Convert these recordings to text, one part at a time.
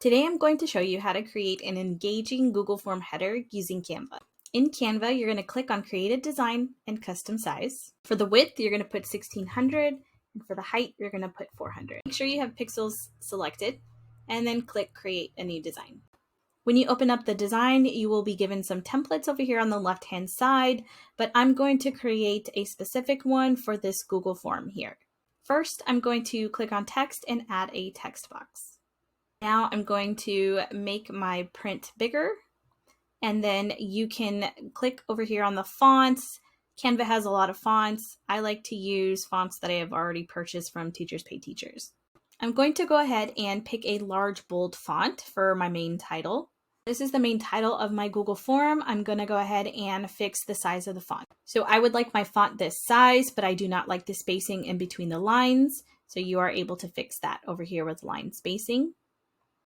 Today I'm going to show you how to create an engaging Google Form header using Canva. In Canva, you're going to click on Create a Design and Custom Size. For the width, you're going to put 1600, and for the height, you're going to put 400. Make sure you have pixels selected, and then click Create a New Design. When you open up the design, you will be given some templates over here on the left-hand side, but I'm going to create a specific one for this Google form here. First, I'm going to click on text and add a text box. Now I'm going to make my print bigger, and then you can click over here on the fonts. Canva has a lot of fonts. I like to use fonts that I have already purchased from Teachers Pay Teachers. I'm going to go ahead and pick a large bold font for my main title. This is the main title of my Google form. I'm going to go ahead and fix the size of the font. So I would like my font this size, but I do not like the spacing in between the lines. So you are able to fix that over here with line spacing.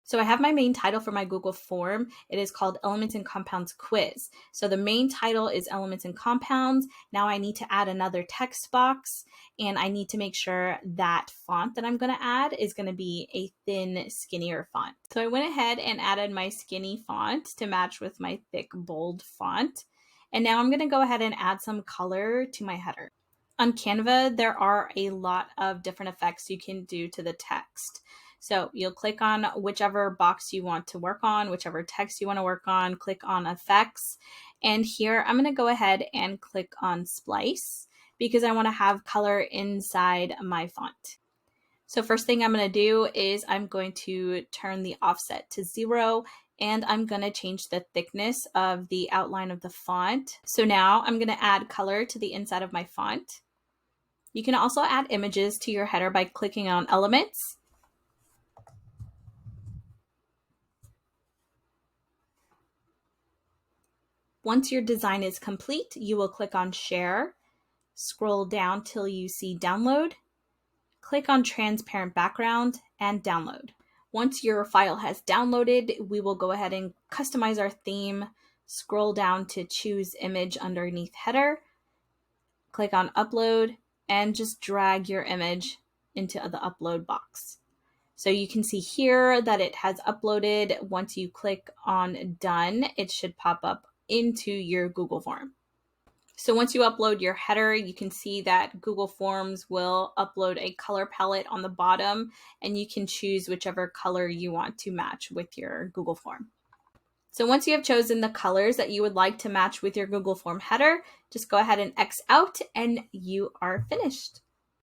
So I have my main title for my Google form. It is called Elements and Compounds Quiz. So the main title is Elements and Compounds. Now I need to add another text box, and I need to make sure that font that I'm going to add is going to be a thin, skinnier font. So I went ahead and added my skinny font to match with my thick, bold font. And now I'm going to go ahead and add some color to my header. On Canva, there are a lot of different effects you can do to the text. So you'll click on whichever box you want to work on, whichever text you want to work on, click on effects. And here I'm going to go ahead and click on splice because I want to have color inside my font. So first thing I'm going to do is I'm going to turn the offset to 0, and I'm going to change the thickness of the outline of the font. So now I'm going to add color to the inside of my font. You can also add images to your header by clicking on Elements. Once your design is complete, you will click on Share, scroll down till you see Download, click on Transparent Background, and Download. Once your file has downloaded, we will go ahead and customize our theme, scroll down to Choose Image underneath Header, click on Upload, and just drag your image into the upload box. So you can see here that it has uploaded. Once you click on Done, it should pop up into your Google form. So once you upload your header, you can see that Google Forms will upload a color palette on the bottom, and you can choose whichever color you want to match with your Google form. So once you have chosen the colors that you would like to match with your Google form header, just go ahead and X out and you are finished.